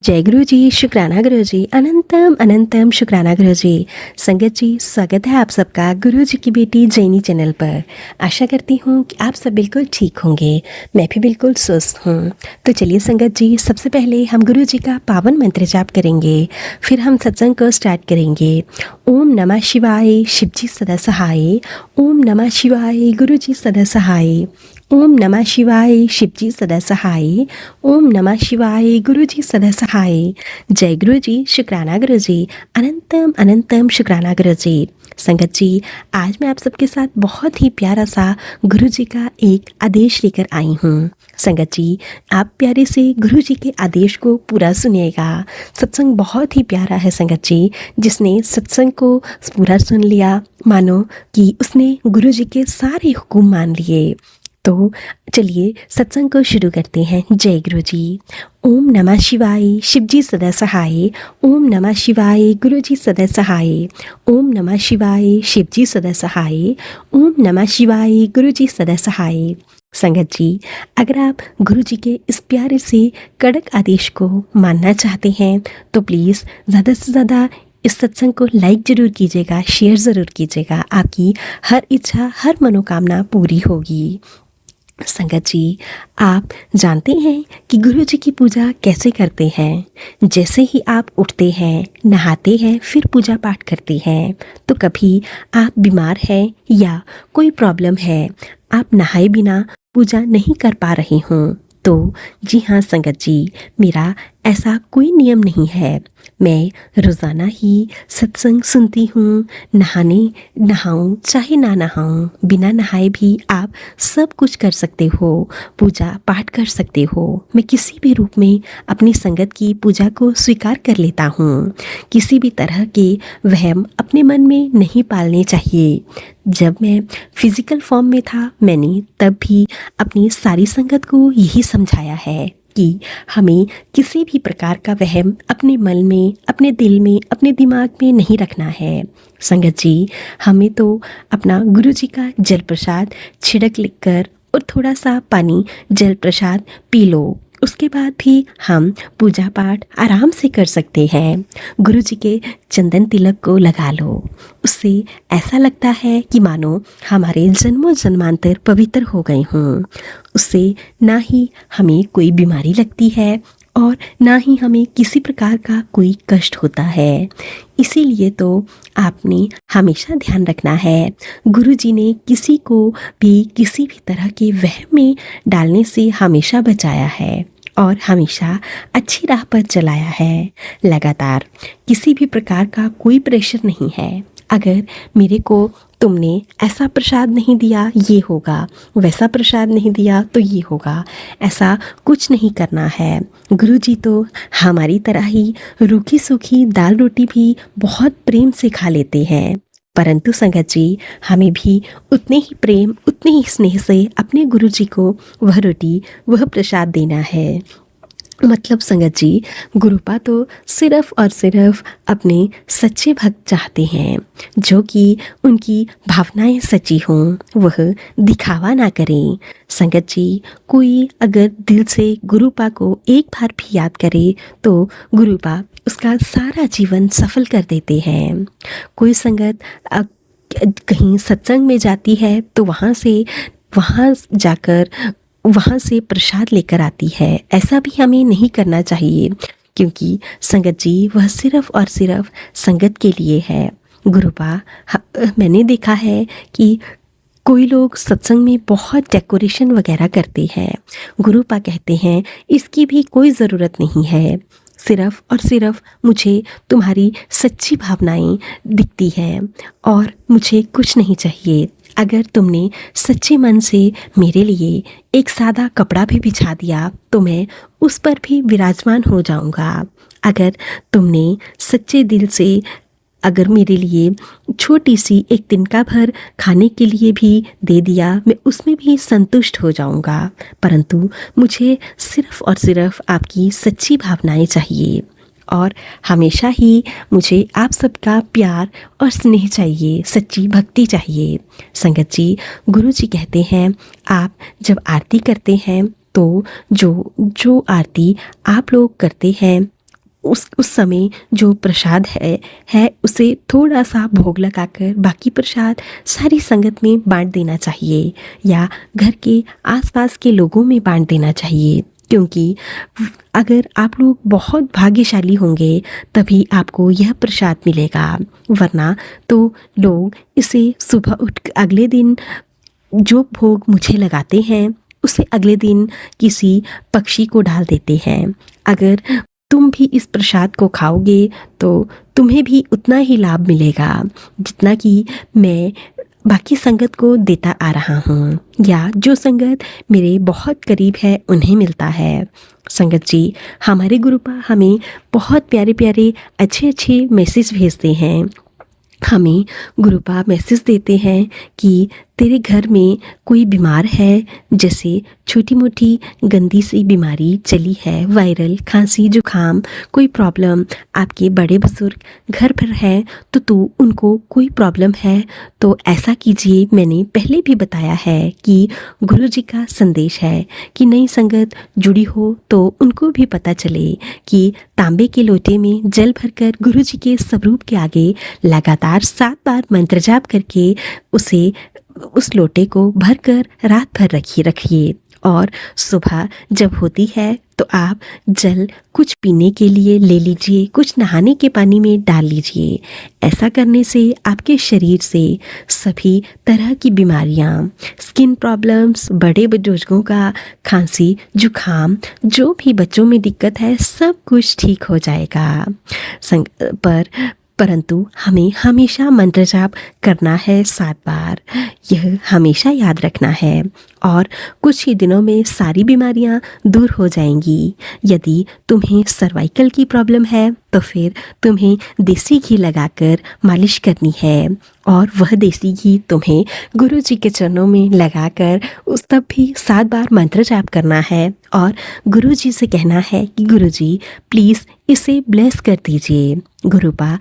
जय गुरु जी, शुक्राना गुरु जी, अनंतम अनंतम शुक्राना गुरु जी। संगत जी, स्वागत है आप सबका गुरु जी की बेटी जैनी चैनल पर। आशा करती हूँ कि आप सब बिल्कुल ठीक होंगे। मैं भी बिल्कुल स्वस्थ हूँ। तो चलिए संगत जी, सबसे पहले हम गुरु जी का पावन मंत्र जाप करेंगे, फिर हम सत्संग को स्टार्ट करेंगे। ओम नमः शिवाय, शिव जी सदा सहाय। ओम नमः शिवाय, गुरु जी सदा सहाय। ओम नमः शिवाय, शिव जी सदा सहाय। ओम नमः शिवाय, गुरु जी सदा सहाय। जय गुरु जी, शुक्राना गुरु जी, अनंतम अनंतम शुक्राना गुरु जी। संगत जी, आज मैं आप सबके साथ बहुत ही प्यारा सा गुरु जी का एक आदेश लेकर आई हूँ। संगत जी, आप प्यारे से गुरु जी के आदेश को पूरा सुनिएगा। सत्संग बहुत ही प्यारा है संगत जी। जिसने सत्संग को पूरा सुन लिया, मानो कि उसने गुरु जी के सारे हुक्म मान लिए। तो चलिए सत्संग को शुरू करते हैं। जय गुरु जी। ओम नमः शिवाय, शिव जी सदा सहाय। ओम नमः शिवाय, गुरु जी सदा सहाय। ओम नमः शिवाय, शिव जी सदा सहाय। ओम नमः शिवाय, गुरु जी सदा सहाय। संगत जी, अगर आप गुरु जी के इस प्यारे से कड़क आदेश को मानना चाहते हैं तो प्लीज़ ज़्यादा से ज़्यादा इस सत्संग को लाइक ज़रूर कीजिएगा, शेयर ज़रूर कीजिएगा। आपकी हर इच्छा, हर मनोकामना पूरी होगी। संगत जी, आप जानते हैं कि गुरु जी की पूजा कैसे करते हैं। जैसे ही आप उठते हैं, नहाते हैं, फिर पूजा पाठ करते हैं, तो कभी आप बीमार हैं या कोई प्रॉब्लम है, आप नहाए बिना पूजा नहीं कर पा रहे हों, तो जी हाँ संगत जी, मेरा ऐसा कोई नियम नहीं है। मैं रोज़ाना ही सत्संग सुनती हूँ। नहाऊँ चाहे ना नहाऊँ, बिना नहाए भी आप सब कुछ कर सकते हो, पूजा पाठ कर सकते हो। मैं किसी भी रूप में अपनी संगत की पूजा को स्वीकार कर लेता हूँ। किसी भी तरह के वहम अपने मन में नहीं पालने चाहिए। जब मैं फिज़िकल फॉर्म में था, मैंने तब भी अपनी सारी संगत को यही समझाया है कि हमें किसी भी प्रकार का वहम अपने मन में, अपने दिल में, अपने दिमाग में नहीं रखना है। संगत जी, हमें तो अपना गुरु जी का जल प्रसाद छिड़क लिखकर और थोड़ा सा पानी जल प्रसाद पी लो। उसके बाद भी हम पूजा पाठ आराम से कर सकते हैं। गुरु जी के चंदन तिलक को लगा लो। उससे ऐसा लगता है कि मानो हमारे जन्मों जन्मांतर पवित्र हो गए हों। उससे ना ही हमें कोई बीमारी लगती है और ना ही हमें किसी प्रकार का कोई कष्ट होता है। इसीलिए तो आपने हमेशा ध्यान रखना है, गुरु जी ने किसी को भी किसी भी तरह के वहम में डालने से हमेशा बचाया है और हमेशा अच्छी राह पर चलाया है। लगातार किसी भी प्रकार का कोई प्रेशर नहीं है। अगर मेरे को तुमने ऐसा प्रसाद नहीं दिया ये होगा, वैसा प्रसाद नहीं दिया तो ये होगा, ऐसा कुछ नहीं करना है। गुरु जी तो हमारी तरह ही रूखी सूखी दाल रोटी भी बहुत प्रेम से खा लेते हैं। परंतु संगत जी, हमें भी उतने ही प्रेम, उतने ही स्नेह से अपने गुरु जी को वह रोटी, वह प्रसाद देना है। मतलब संगत जी, गुरुपा तो सिर्फ और सिर्फ अपने सच्चे भक्त चाहते हैं, जो कि उनकी भावनाएं सच्ची हों, वह दिखावा ना करें। संगत जी, कोई अगर दिल से गुरुपा को एक बार भी याद करे तो गुरुपा उसका सारा जीवन सफल कर देते हैं। कोई संगत कहीं सत्संग में जाती है तो वहाँ जाकर वहाँ से प्रसाद लेकर आती है। ऐसा भी हमें नहीं करना चाहिए, क्योंकि संगत जी वह सिर्फ और सिर्फ संगत के लिए है। गुरुपा, मैंने देखा है कि कोई लोग सत्संग में बहुत डेकोरेशन वगैरह करते हैं। गुरुपा कहते हैं इसकी भी कोई ज़रूरत नहीं है। सिर्फ और सिर्फ मुझे तुम्हारी सच्ची भावनाएं दिखती हैं और मुझे कुछ नहीं चाहिए। अगर तुमने सच्चे मन से मेरे लिए एक सादा कपड़ा भी बिछा दिया तो मैं उस पर भी विराजमान हो जाऊंगा। अगर तुमने सच्चे दिल से अगर मेरे लिए छोटी सी एक तिनका भर खाने के लिए भी दे दिया, मैं उसमें भी संतुष्ट हो जाऊंगा। परंतु मुझे सिर्फ और सिर्फ आपकी सच्ची भावनाएं चाहिए और हमेशा ही मुझे आप सबका प्यार और स्नेह चाहिए, सच्ची भक्ति चाहिए। संगत जी, गुरु जी कहते हैं आप जब आरती करते हैं तो जो आरती आप लोग करते हैं उस समय जो प्रसाद है उसे थोड़ा सा भोग लगाकर बाकी प्रसाद सारी संगत में बांट देना चाहिए या घर के आसपास के लोगों में बांट देना चाहिए, क्योंकि अगर आप लोग बहुत भाग्यशाली होंगे तभी आपको यह प्रसाद मिलेगा, वरना तो लोग इसे सुबह उठ अगले दिन जो भोग मुझे लगाते हैं उसे अगले दिन किसी पक्षी को डाल देते हैं। अगर तुम भी इस प्रसाद को खाओगे तो तुम्हें भी उतना ही लाभ मिलेगा जितना कि मैं बाकी संगत को देता आ रहा हूँ या जो संगत मेरे बहुत करीब है उन्हें मिलता है। संगत जी, हमारे गुरुपा हमें बहुत प्यारे प्यारे अच्छे अच्छे मैसेज भेजते हैं। हमें गुरुपा मैसेज देते हैं कि तेरे घर में कोई बीमार है, जैसे छोटी मोटी गंदी सी बीमारी चली है, वायरल खांसी जुकाम कोई प्रॉब्लम आपके बड़े बुजुर्ग घर पर हैं तो उनको कोई प्रॉब्लम है तो ऐसा कीजिए। मैंने पहले भी बताया है कि गुरु जी का संदेश है कि नई संगत जुड़ी हो तो उनको भी पता चले कि तांबे के लोटे में जल भरकर गुरु जी के स्वरूप के आगे लगातार 7 बार मंत्र जाप करके उस लोटे को भरकर रात भर रखिए और सुबह जब होती है तो आप जल कुछ पीने के लिए ले लीजिए, कुछ नहाने के पानी में डाल लीजिए। ऐसा करने से आपके शरीर से सभी तरह की बीमारियां, स्किन प्रॉब्लम्स, बड़े बुजुर्गों का खांसी जुकाम, जो भी बच्चों में दिक्कत है, सब कुछ ठीक हो जाएगा। परंतु हमें हमेशा मंत्र जाप करना है 7 बार, यह हमेशा याद रखना है और कुछ ही दिनों में सारी बीमारियां दूर हो जाएंगी। यदि तुम्हें सर्वाइकल की प्रॉब्लम है तो फिर तुम्हें देसी घी लगाकर मालिश करनी है और वह देसी घी तुम्हें गुरु जी के चरणों में लगाकर उस तब भी 7 बार मंत्र जाप करना है और गुरु जी से कहना है कि गुरु जी प्लीज़ इसे ब्लेस कर दीजिए गुरुपा,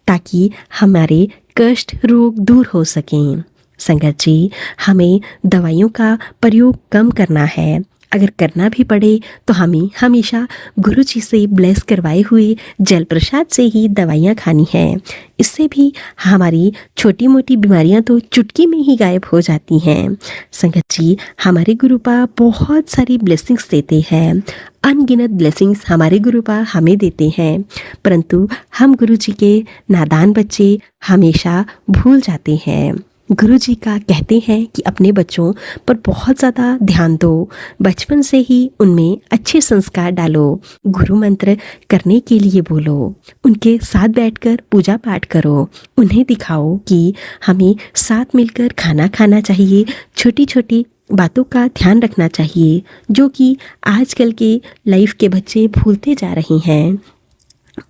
ताकि हमारे कष्ट रोग दूर हो सकें। संगत जी, हमें दवाइयों का प्रयोग कम करना है। अगर करना भी पड़े तो हमें हमेशा गुरु जी से ब्लेस करवाए हुए जल प्रसाद से ही दवाइयाँ खानी हैं। इससे भी हमारी छोटी मोटी बीमारियां तो चुटकी में ही गायब हो जाती हैं। संगत जी, हमारे गुरुपा बहुत सारी ब्लेसिंग्स देते हैं, अनगिनत ब्लेसिंग्स हमारे गुरुपा हमें देते हैं, परंतु हम गुरु जी के नादान बच्चे हमेशा भूल जाते हैं। गुरु जी का कहते हैं कि अपने बच्चों पर बहुत ज़्यादा ध्यान दो, बचपन से ही उनमें अच्छे संस्कार डालो, गुरु मंत्र करने के लिए बोलो, उनके साथ बैठकर पूजा पाठ करो, उन्हें दिखाओ कि हमें साथ मिलकर खाना खाना चाहिए, छोटी छोटी बातों का ध्यान रखना चाहिए, जो कि आजकल के लाइफ के बच्चे भूलते जा रहे हैं।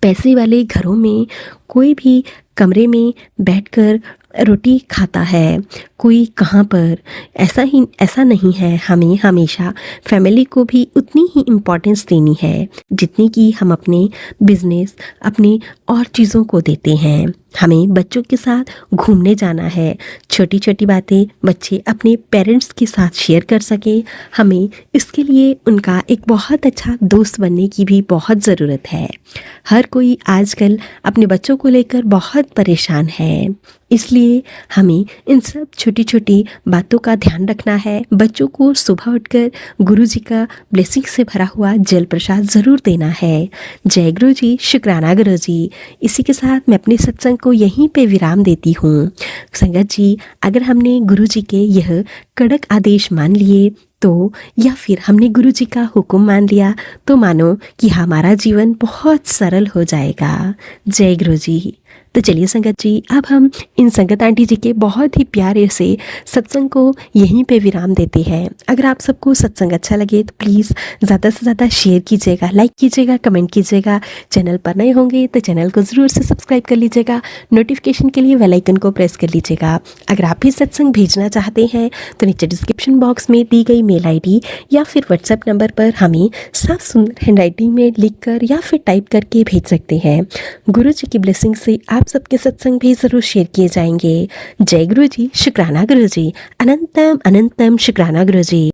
पैसे वाले घरों में कोई भी कमरे में बैठकर रोटी खाता है, कोई कहाँ पर, ऐसा नहीं है। हमें हमेशा फैमिली को भी उतनी ही इम्पोर्टेंस देनी है जितनी कि हम अपने बिजनेस, अपने और चीज़ों को देते हैं। हमें बच्चों के साथ घूमने जाना है, छोटी छोटी बातें बच्चे अपने पेरेंट्स के साथ शेयर कर सके। हमें इसके लिए उनका एक बहुत अच्छा दोस्त बनने की भी बहुत ज़रूरत है। हर कोई आजकल अपने बच्चों को लेकर बहुत परेशान है, इसलिए हमें इन सब छोटी छोटी बातों का ध्यान रखना है। बच्चों को सुबह उठकर गुरु जी का ब्लेसिंग से भरा हुआ जल प्रसाद ज़रूर देना है। जय गुरु जी, शुक्राना गुरु जी। इसी के साथ मैं अपने सत्संग को यहीं पे विराम देती हूँ। संगत जी, अगर हमने गुरु जी के यह कड़क आदेश मान लिए तो, या फिर हमने गुरु जी का हुक्म मान लिया तो मानो कि हमारा जीवन बहुत सरल हो जाएगा। जय गुरु जी। तो चलिए संगत जी, अब हम इन संगत आंटी जी के बहुत ही प्यारे से सत्संग को यहीं पे विराम देते हैं। अगर आप सबको सत्संग अच्छा लगे तो प्लीज़ ज़्यादा से ज़्यादा शेयर कीजिएगा, लाइक कीजिएगा, कमेंट कीजिएगा। चैनल पर नए होंगे तो चैनल को ज़रूर से सब्सक्राइब कर लीजिएगा, नोटिफिकेशन के लिए बेल आइकन को प्रेस कर लीजिएगा। अगर आप भी सत्संग भेजना चाहते हैं तो नीचे डिस्क्रिप्शन बॉक्स में दी गई मेल ID या फिर व्हाट्सएप नंबर पर हमें साफ सुंदर हैंडराइटिंग में लिख कर या फिर टाइप करके भेज सकते हैं। गुरु जी की ब्लेसिंग से आप सबके सत्संग भी ज़रूर शेयर किए जाएंगे। जय गुरु जी, शुक्राना गुरु जी, अनंतम अनंतम शुक्राना गुरु जी।